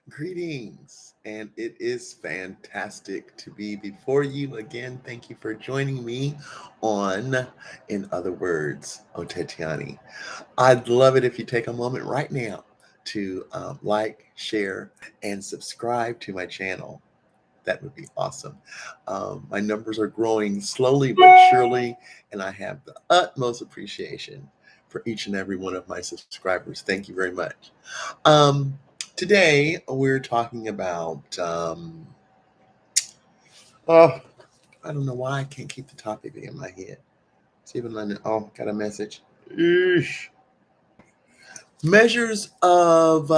Greetings, and it is fantastic to be before you again. Thank you for joining me on In Other Words Otetiani. I'd love it if you take a moment right now to like, share, and subscribe to my channel. That would be awesome. My numbers are growing slowly but surely, and I have the utmost appreciation for each and every one of my subscribers. Thank you very much. Um, Today, we're talking about, oh, I don't know why I can't keep the topic in my head. See if I oh, got a message. Eesh. Measures of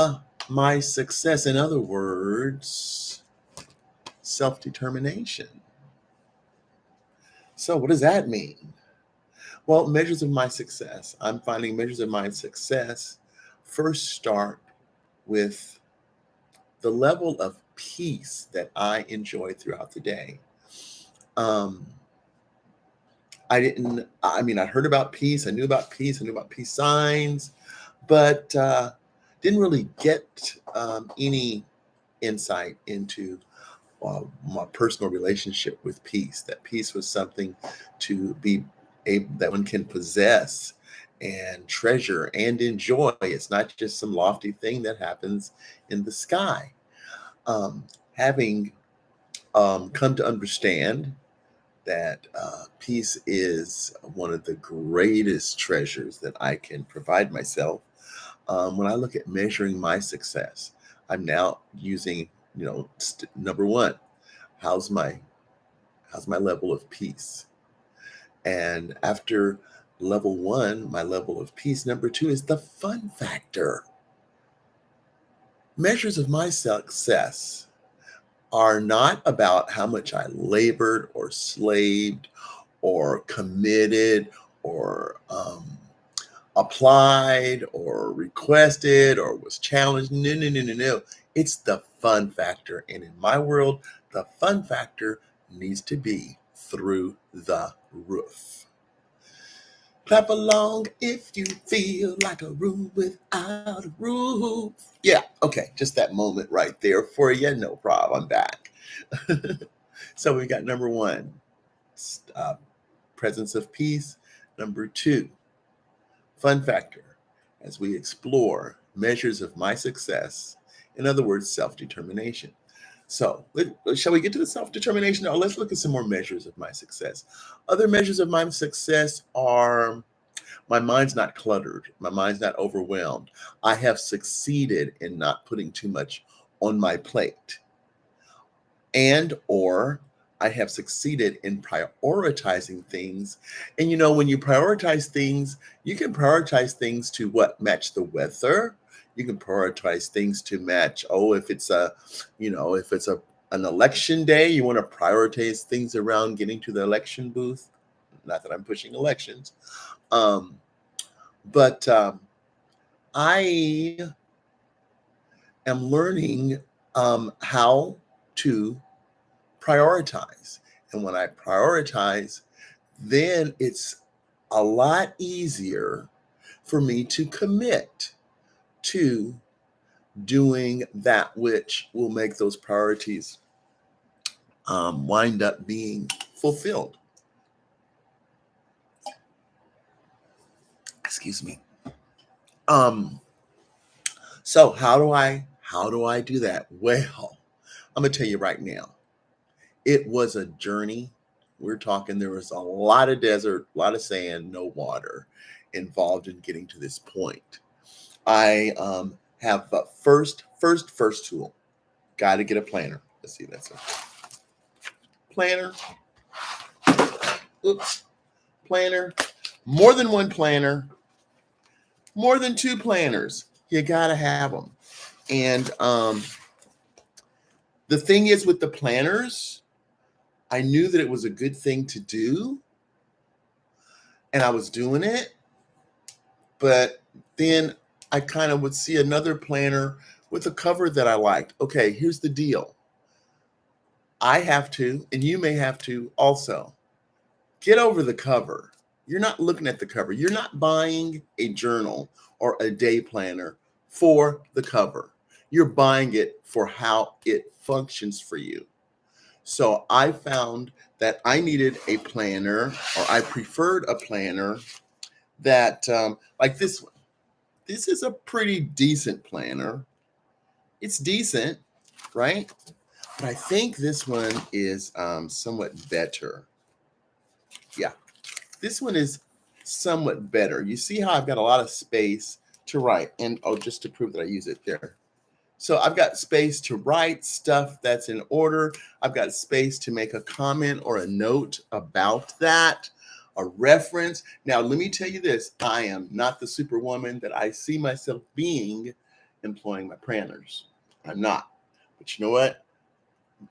my success. In other words, self determination. So, what does that mean? Well, measures of my success. I'm finding measures of my success first start with the level of peace that I enjoy throughout the day. Um, I heard about peace. I knew about peace. I knew about peace signs, but didn't really get any insight into my personal relationship with peace. That peace was something to be able, that one can possess and treasure and enjoy. It's not just some lofty thing that happens in the sky. Having come to understand that peace is one of the greatest treasures that I can provide myself. When I look at measuring my success, I'm now using, number one, how's my how's my level of peace? And after level one, my level of peace, number two is the fun factor. Measures of my success are not about how much I labored or slaved or committed or applied or requested or was challenged. No, no, no, no, no. It's the fun factor. And in my world, the fun factor needs to be through the roof. Clap along if you feel like a room without a roof. Yeah, okay, just that moment right there for you. No problem. I'm back. So we got number one, uh, presence of peace. Number two, fun factor, as we explore measures of my success. In other words, self determination. So, shall we get to the self determination? Now, let's look at some more measures of my success. Other measures of my success are my mind's not cluttered, my mind's not overwhelmed. I have succeeded in not putting too much on my plate, and or I have succeeded in prioritizing things. And when you prioritize things, you can prioritize things to what match the weather. You can prioritize things to match, if it's an election day, you want to prioritize things around getting to the election booth. Not that I'm pushing elections. But I am learning how to prioritize. And when I prioritize, then it's a lot easier for me to commit to doing that which will make those priorities wind up being fulfilled. Excuse me. Um, so how do I do that? Well, I'm gonna tell you right now. It was a journey. We're talking, there was a lot of desert, a lot of sand, no water involved in getting to this point. I have first tool. Got to get a planner. Let's see, that's a planner. Oops, planner. More than one planner. More than two planners. You got to have them. And the thing is with the planners, I knew that it was a good thing to do, and I was doing it. But then I kind of would see another planner with a cover that I liked. Okay, here's the deal. I have to, and you may have to also, get over the cover. You're not looking at the cover. You're not buying a journal or a day planner for the cover. You're buying it for how it functions for you. So I found that I needed a planner, or I preferred a planner that, like this one. This is a pretty decent planner. It's decent, right? But I think this one is somewhat better. Yeah, this one is somewhat better. You see how I've got a lot of space to write, and oh, just to prove that I use it there. So I've got space to write stuff that's in order. I've got space to make a comment or a note about that, a reference. Now, let me tell you this. I am not the superwoman that I see myself being employing my planners. I'm not. But you know what?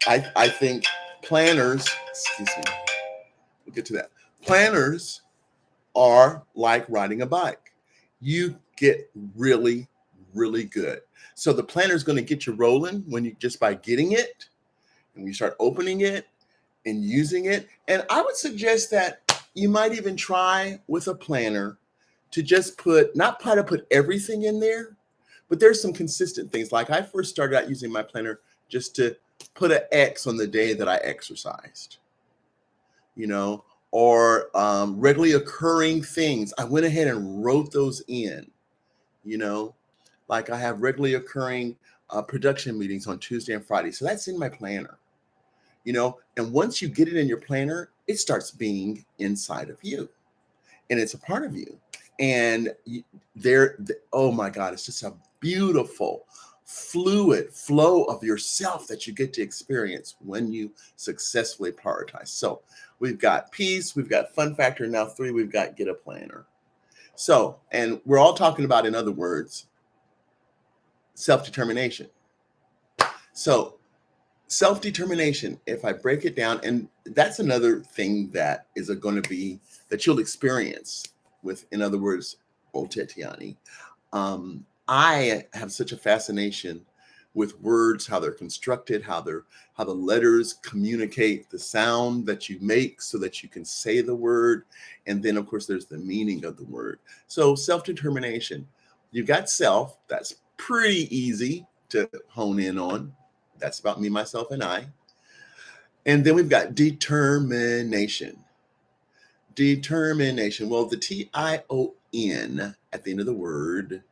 I think planners, excuse me, we'll get to that. Planners are like riding a bike. You get really, really good. So the planner is going to get you rolling when you just by getting it, and when you start opening it and using it. And I would suggest that you might even try with a planner to just put, not try to put everything in there, but there's some consistent things. Like I first started out using my planner just to put an X on the day that I exercised, you know, or regularly occurring things. I went ahead and wrote those in, you know, like I have regularly occurring production meetings on Tuesday and Friday. So that's in my planner, you know, and once you get it in your planner, it starts being inside of you and it's a part of you. And oh my God, it's just a beautiful, fluid flow of yourself that you get to experience when you successfully prioritize. So we've got peace, we've got fun factor. Now 3, we've got get a planner. So, and we're all talking about, in other words, self-determination. So self-determination, if I break it down, and that's another thing that is going to be that you'll experience with, in other words, Otetiani. I have such a fascination with words, how they're constructed, how the letters communicate the sound that you make so that you can say the word. And then of course there's the meaning of the word. So self-determination, you've got self, that's pretty easy to hone in on. That's about me, myself, and I. And then we've got determination. Determination. Well, the Tion at the end of the word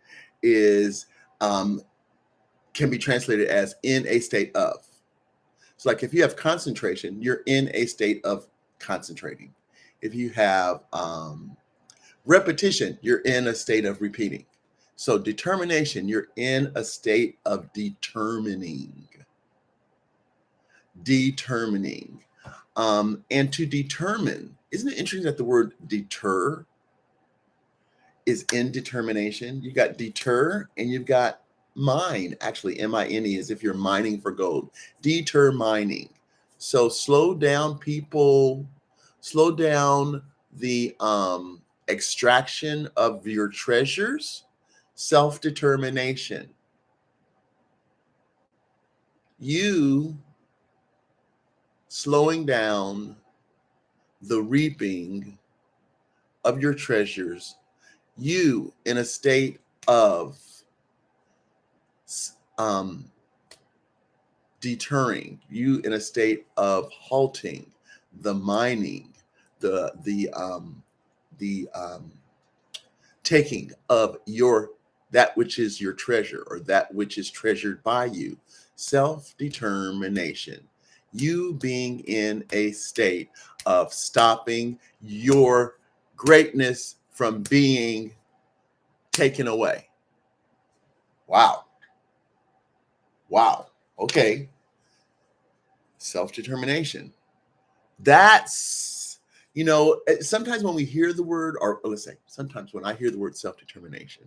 is can be translated as in a state of. So like if you have concentration, you're in a state of concentrating. If you have repetition, you're in a state of repeating. So determination, you're in a state of determining. Determining. And to determine, isn't it interesting that the word deter is in determination? You got deter and you've got mine, actually M-I-N-E, as if you're mining for gold. Determining. So slow down, people. Slow down the extraction of your treasures. Self-determination. You slowing down the reaping of your treasures, you in a state of deterring, you in a state of halting the mining, the taking of your that which is your treasure or that which is treasured by you. Self-determination, you being in a state of stopping your greatness from being taken away. Wow. Wow. Okay. Self-determination. That's, sometimes when we hear the word, or let's say, sometimes when I hear the word self-determination,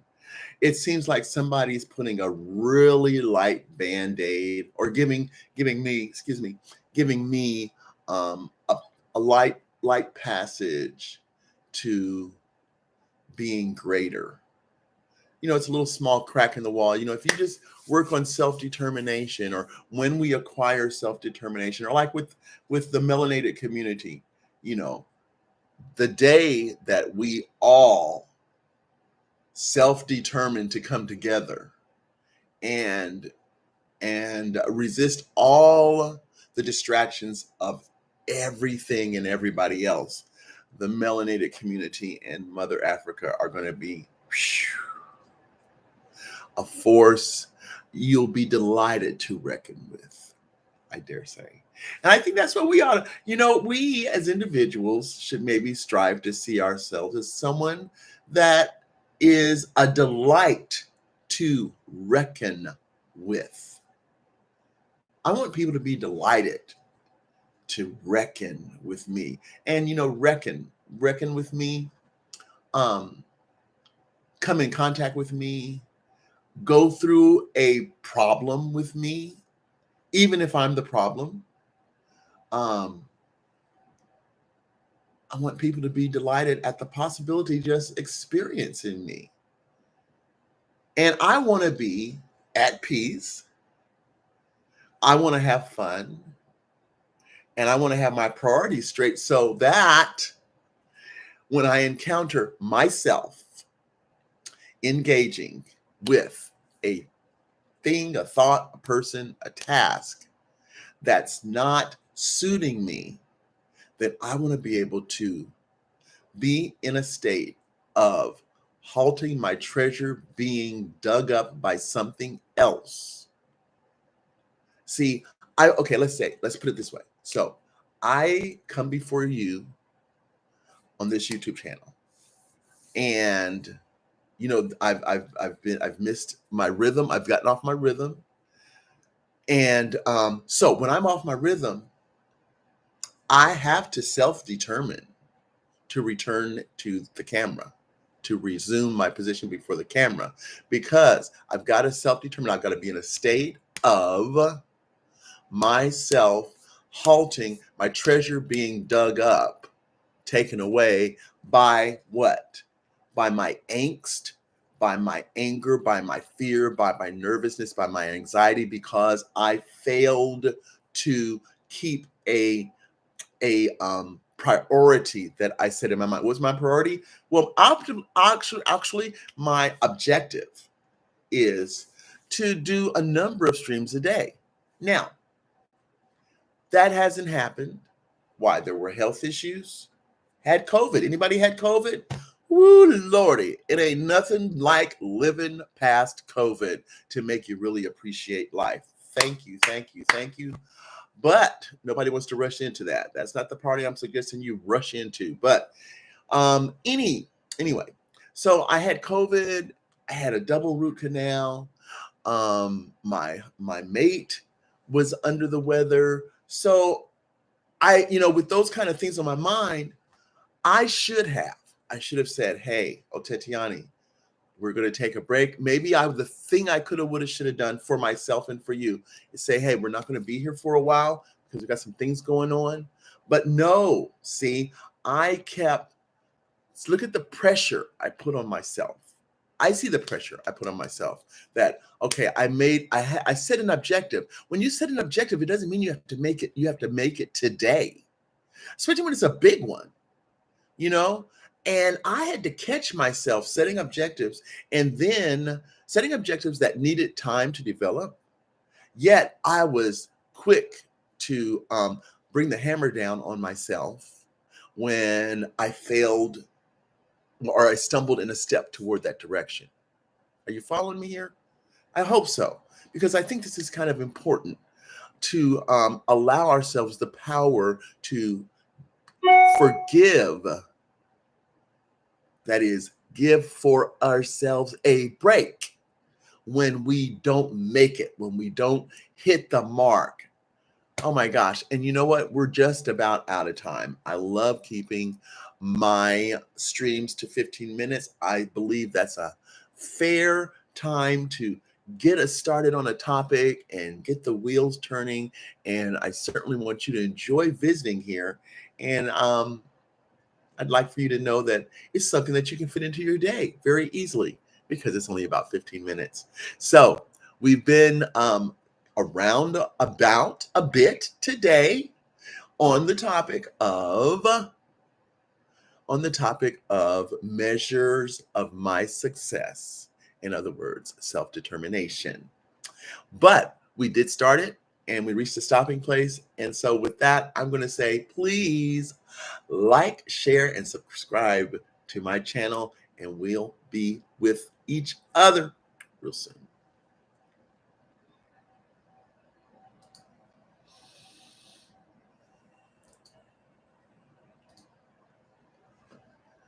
it seems like somebody's putting a really light band-aid or giving me a light passage to being greater. It's a little small crack in the wall. If you just work on self-determination, or when we acquire self-determination, or like with the melanated community, the day that we all self-determined to come together and and resist all the distractions of everything and everybody else, the melanated community in Mother Africa are going to be a force you'll be delighted to reckon with, I dare say. And I think that's what we ought to, we as individuals should maybe strive to see ourselves as someone that is a delight to reckon with. I want people to be delighted to reckon with me. And reckon with me, um, come in contact with me, go through a problem with me, even if I'm the problem. Um, I want people to be delighted at the possibility just experiencing me. And I want to be at peace. I want to have fun. And I want to have my priorities straight so that when I encounter myself engaging with a thing, a thought, a person, a task that's not suiting me, that I want to be able to be in a state of halting my treasure being dug up by something else. See, let's put it this way. So I come before you on this YouTube channel, and I've missed my rhythm. I've gotten off my rhythm. And so when I'm off my rhythm, I have to self-determine to return to the camera, to resume my position before the camera, because I've got to self-determine. I've got to be in a state of myself halting, my treasure being dug up, taken away by what? By my angst, by my anger, by my fear, by my nervousness, by my anxiety, because I failed to keep a priority that I set in my mind. What's my priority? Well, actually, my objective is to do a number of streams a day. Now, that hasn't happened. Why? There were health issues. Had COVID. Anybody had COVID? Woo, Lordy. It ain't nothing like living past COVID to make you really appreciate life. Thank you, thank you, thank you. But nobody wants to rush into that. That's not the party I'm suggesting you rush into. But anyway, so I had COVID. I had a double root canal. My mate was under the weather. So with those kind of things on my mind, I should have said, hey, Otetiani, we're going to take a break. Maybe the thing I could have, would have, should have done for myself and for you is say, hey, we're not going to be here for a while because we got some things going on. But no, see, look at the pressure I put on myself. I see the pressure I put on myself that, okay, I set an objective. When you set an objective, it doesn't mean you have to make it. You have to make it today, especially when it's a big one, And I had to catch myself setting objectives and then setting objectives that needed time to develop. Yet I was quick to bring the hammer down on myself when I failed or I stumbled in a step toward that direction. Are you following me here? I hope so, because I think this is kind of important to allow ourselves the power to forgive. That is, give for ourselves a break when we don't make it, when we don't hit the mark. Oh my gosh. And you know what? We're just about out of time. I love keeping my streams to 15 minutes. I believe that's a fair time to get us started on a topic and get the wheels turning. And I certainly want you to enjoy visiting here. And I'd like for you to know that it's something that you can fit into your day very easily because it's only about 15 minutes. So we've been around about a bit today on the topic of measures of my success. In other words, self-determination. But we did start it and we reached a stopping place. And so with that, I'm going to say, please like, share, and subscribe to my channel, and we'll be with each other real soon.